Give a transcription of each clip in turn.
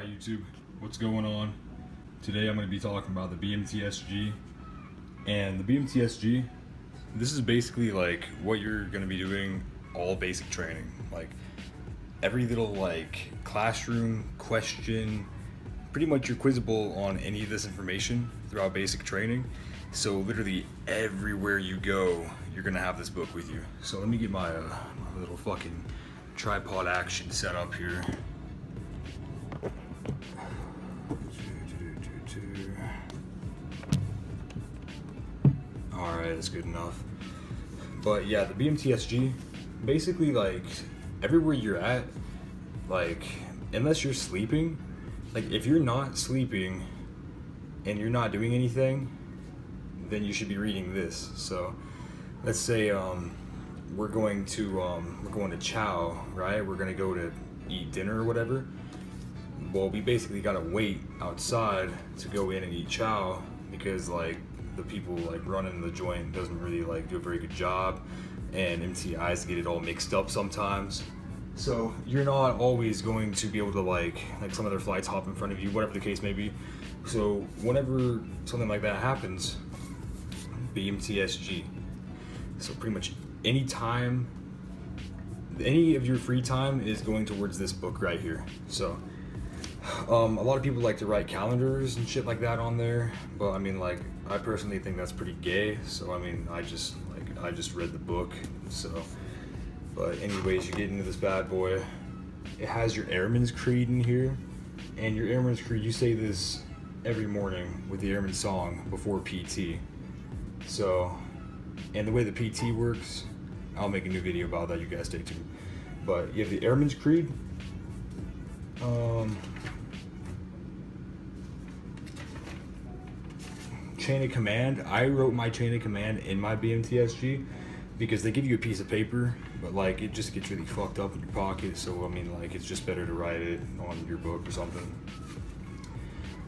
Alright YouTube, what's going on? Today I'm going to be talking about the BMTSG. And the BMTSG, this is basically like what you're going to be doing all basic training. Like every little like classroom question, pretty much you're quizzable on any of this information throughout basic training. So literally everywhere you go, you're going to have this book with you. So let me get my little fucking tripod action set up here. Alright, that's good enough. But yeah, the BMTSG, basically like everywhere you're at, like unless you're sleeping, like if you're not sleeping and you're not doing anything, then you should be reading this. So let's say we're going to chow, right? We're gonna go to eat dinner or whatever. Well, we basically gotta wait outside to go in and eat chow because like the people like running the joint doesn't really like do a very good job, and MTIs get it all mixed up sometimes. So you're not always going to be able to like some other flights hop in front of you, whatever the case may be. So whenever something like that happens, BMTSG. So pretty much any time, any of your free time is going towards this book right here. So a lot of people like to write calendars and shit like that on there, but I mean like I personally think that's pretty gay. So I mean I just read the book. So but anyways, you get into this bad boy. It has your Airman's Creed in here, and your Airman's Creed, you say this every morning with the Airman song before PT. So, and the way the PT works, I'll make a new video about that, you guys stay tuned. But you have the Airman's Creed. Chain of command. I wrote my chain of command in my BMTSG because they give you a piece of paper, but like it just gets really fucked up in your pocket. So I mean like it's just better to write it on your book or something.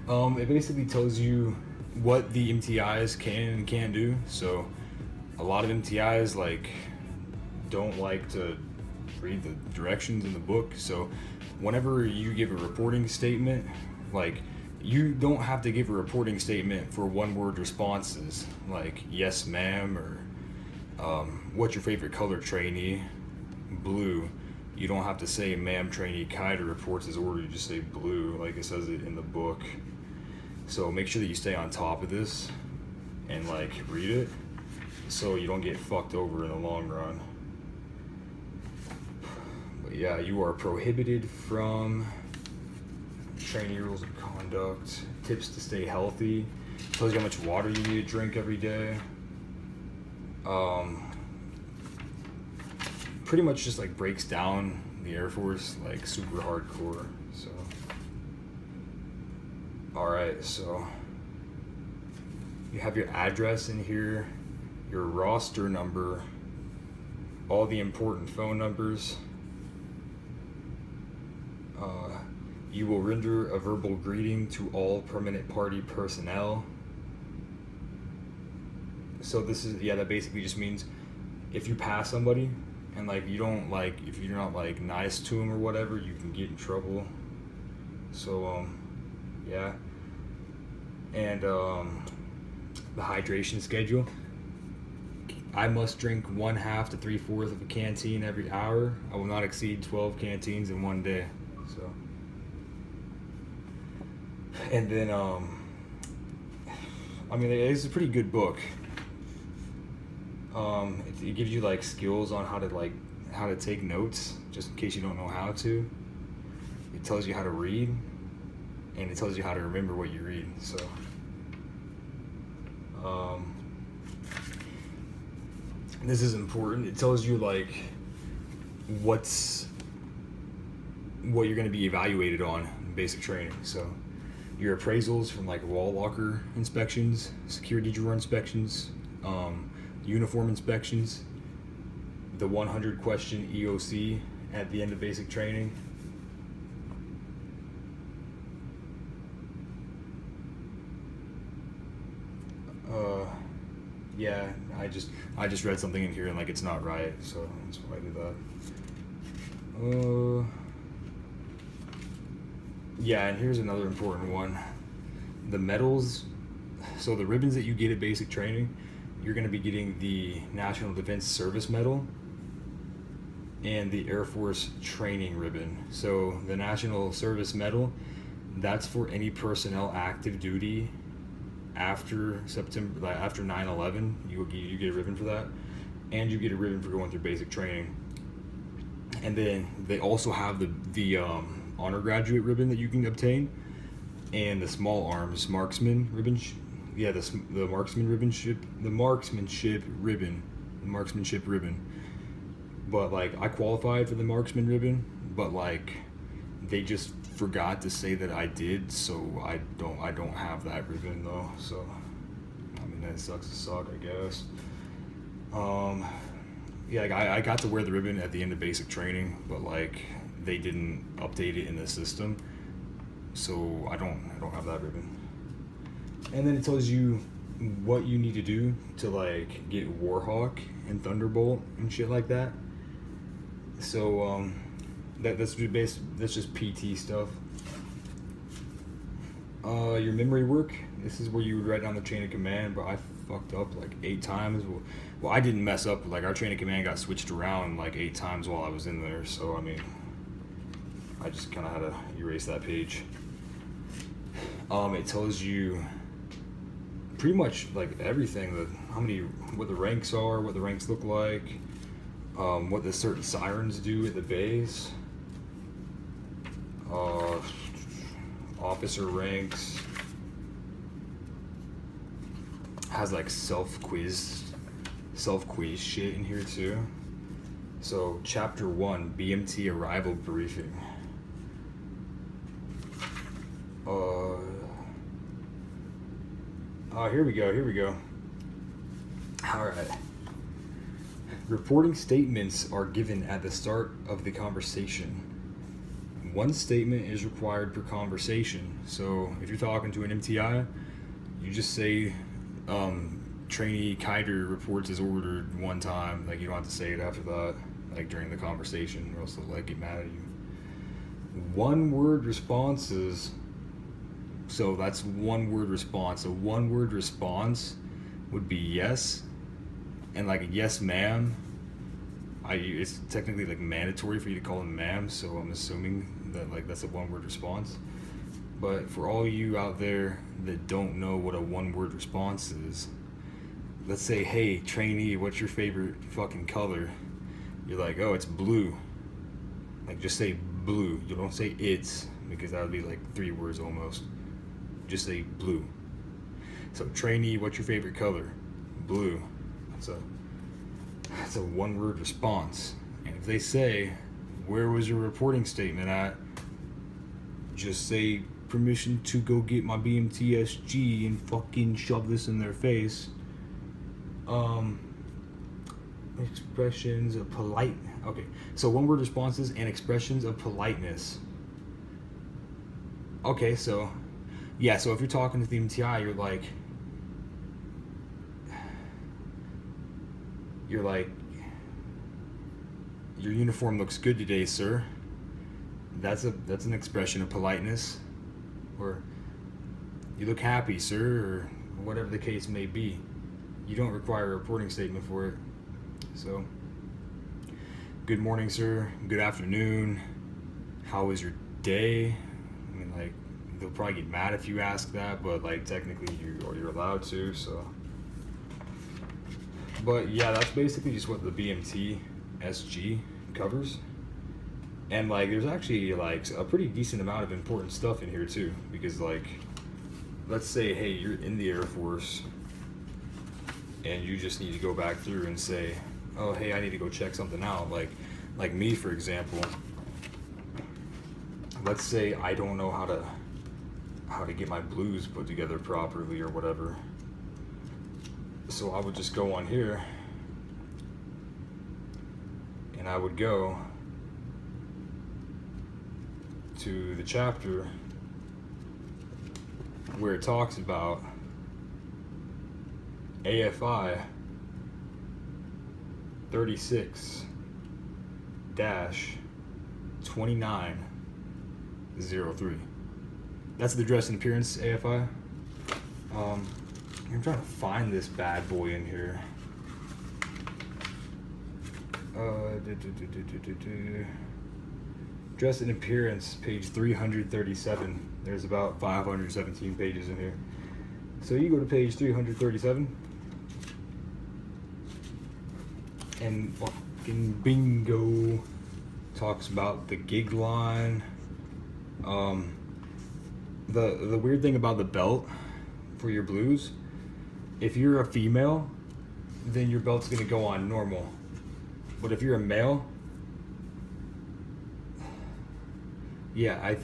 It basically tells you what the MTIs can and can't do. So a lot of MTIs like don't like to read the directions in the book. So whenever you give a reporting statement, like you don't have to give a reporting statement for one-word responses like yes ma'am or what's your favorite color, trainee? Blue. You don't have to say ma'am trainee Kiter reports his order, you just say blue like it says it in the book. So make sure that you stay on top of this and like read it so you don't get fucked over in the long run. But yeah, you are prohibited from trainee rules of conduct, tips to stay healthy, tells you how much water you need to drink every day. Pretty much just like breaks down the Air Force like super hardcore. So alright, so you have your address in here, your roster number, all the important phone numbers. You will render a verbal greeting to all permanent party personnel. So this is, yeah, that basically just means if you pass somebody and like you don't like, if you're not like nice to them or whatever, you can get in trouble. So yeah. And the hydration schedule. I must drink 1/2 to 3/4 of a canteen every hour. I will not exceed 12 canteens in one day. So, and then I mean it's a pretty good book. It gives you like skills on how to take notes, just in case you don't know how to. It tells you how to read, and it tells you how to remember what you read. So this is important. It tells you like what you're going to be evaluated on in basic training. So your appraisals from like wall locker inspections, security drawer inspections, uniform inspections, the 100 question EOC at the end of basic training. Yeah, I just read something in here and like it's not right, so that's why I did that. Yeah, and here's another important one. The medals, so the ribbons that you get at basic training, you're going to be getting the National Defense Service Medal and the Air Force Training Ribbon. So the National Service Medal, that's for any personnel active duty after September, like after 9/11. You get a ribbon for that, and you get a ribbon for going through basic training. And then they also have the honor graduate ribbon that you can obtain, and the small arms marksman ribbon. The marksmanship ribbon. But like I qualified for the marksman ribbon, but like they just forgot to say that I did, so I don't have that ribbon though. So I mean that sucks to suck, I guess. Yeah, like I got to wear the ribbon at the end of basic training, but like they didn't update it in the system, so I don't have that ribbon. And then it tells you what you need to do to like get Warhawk and Thunderbolt and shit like that. So that's just PT stuff. Your memory work. This is where you would write down the chain of command, but I fucked up like 8 times. Well, I didn't mess up. Like our chain of command got switched around like 8 times while I was in there. So I mean, I just kind of had to erase that page. It tells you pretty much like everything, what the ranks are, what the ranks look like, what the certain sirens do at the base, officer ranks, has like self quiz shit in here too. So chapter 1, BMT arrival briefing. Here we go. Alright. Reporting statements are given at the start of the conversation. One statement is required per conversation. So if you're talking to an MTI, you just say, trainee Kiter reports as ordered one time. Like you don't have to say it after that, like during the conversation, or else they'll like get mad at you. One word responses. So that's one word response. A one word response would be yes, and like a yes ma'am. It's technically like mandatory for you to call them ma'am, so I'm assuming that like that's a one word response. But for all you out there that don't know what a one word response is, let's say, hey trainee, what's your favorite fucking color? You're like, oh, it's blue. Like just say blue. You don't say it's, because that would be like 3 words almost. Just say blue. So trainee, what's your favorite color? Blue. That's a one word response. And if they say, where was your reporting statement at? Just say, permission to go get my BMTSG, and fucking shove this in their face. Expressions of polite. Okay, so one word responses and expressions of politeness. Okay, so yeah, so if you're talking to the MTI, you're like, your uniform looks good today, sir. That's an expression of politeness. Or you look happy, sir, or whatever the case may be. You don't require a reporting statement for it. So, good morning, sir. Good afternoon. How was your day? I mean, like, they'll probably get mad if you ask that, but like technically you're allowed to. So, but yeah, that's basically just what the BMTSG covers. And like, there's actually like a pretty decent amount of important stuff in here too, because like, let's say, hey, you're in the Air Force and you just need to go back through and say, oh, hey, I need to go check something out. Like me, for example, let's say I don't know how to get my blues put together properly or whatever. So I would just go on here and I would go to the chapter where it talks about AFI 36-2903. that's the dress and appearance AFI. I'm trying to find this bad boy in here. Dress and appearance, page 337. There's about 517 pages in here. So you go to page 337, and fucking bingo talks about the gig line. The weird thing about the belt for your blues, if you're a female, then your belt's gonna go on normal. But if you're a male, yeah,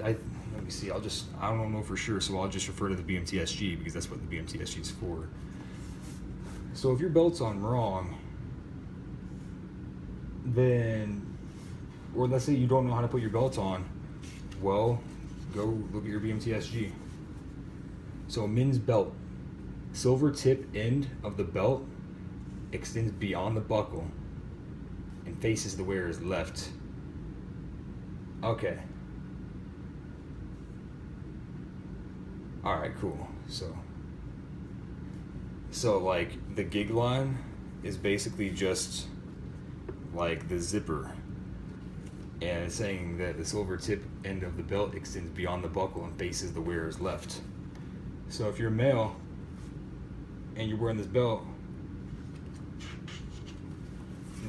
let me see. I don't know for sure, so I'll just refer to the BMTSG because that's what the BMTSG is for. So if your belt's on wrong, then, or let's say you don't know how to put your belt on, well, go look at your BMTSG. So a men's belt, silver tip end of the belt extends beyond the buckle and faces the wearer's left. Okay. Alright, cool. So like the gig line is basically just like the zipper, and it's saying that the silver tip end of the belt extends beyond the buckle and faces the wearer's left. So if you're a male and you're wearing this belt,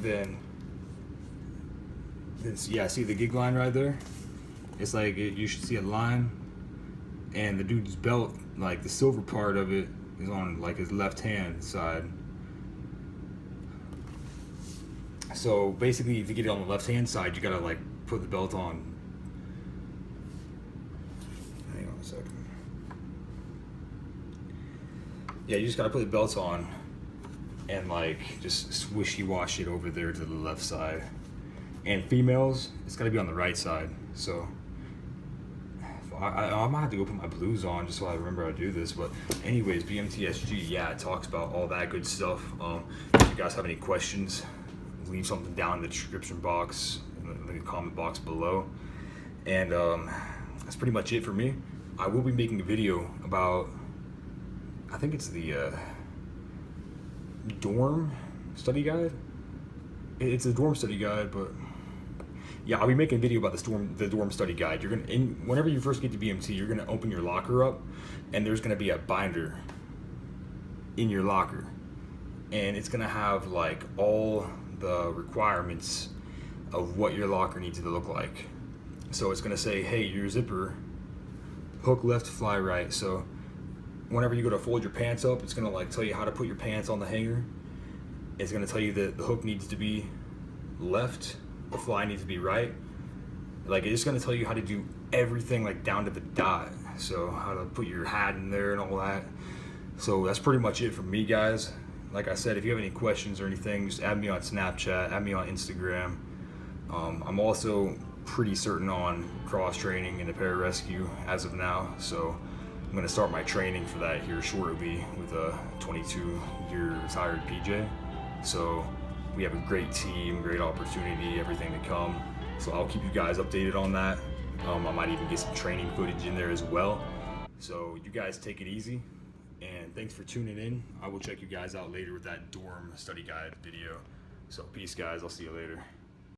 then yeah, see the gig line right there? It's like you should see a line, and the dude's belt, like the silver part of it, is on like his left hand side. So basically, if you get it on the left hand side, you gotta like put the belt on. Hang on a second. Yeah, you just gotta put the belt on and like just swishy wash it over there to the left side. And females, it's gotta be on the right side. So I might have to go put my blues on just so I remember how to do this. But anyways, BMTSG, yeah, it talks about all that good stuff. If you guys have any questions, leave something down in the description box, in the comment box below. And that's pretty much it for me. I will be making a video about, I think it's the dorm study guide. It's a dorm study guide, but yeah, I'll be making a video about the dorm study guide. You're gonna, whenever you first get to BMT, you're gonna open your locker up, and there's gonna be a binder in your locker, and it's gonna have like all the requirements of what your locker needs to look like. So it's gonna say, hey, your zipper, hook left, fly right. So whenever you go to fold your pants up, it's gonna like tell you how to put your pants on the hanger. It's gonna tell you that the hook needs to be left, the fly needs to be right. Like, it's gonna tell you how to do everything like down to the dot. So how to put your hat in there and all that. So that's pretty much it from me, guys. Like I said, if you have any questions or anything, just add me on Snapchat, add me on Instagram. I'm also pretty certain on cross training and the pararescue as of now. So I'm gonna start my training for that here shortly with a 22-year retired PJ. So we have a great team, great opportunity, everything to come. So I'll keep you guys updated on that. I might even get some training footage in there as well. So you guys take it easy, and thanks for tuning in. I will check you guys out later with that dorm study guide video. So peace, guys. I'll see you later.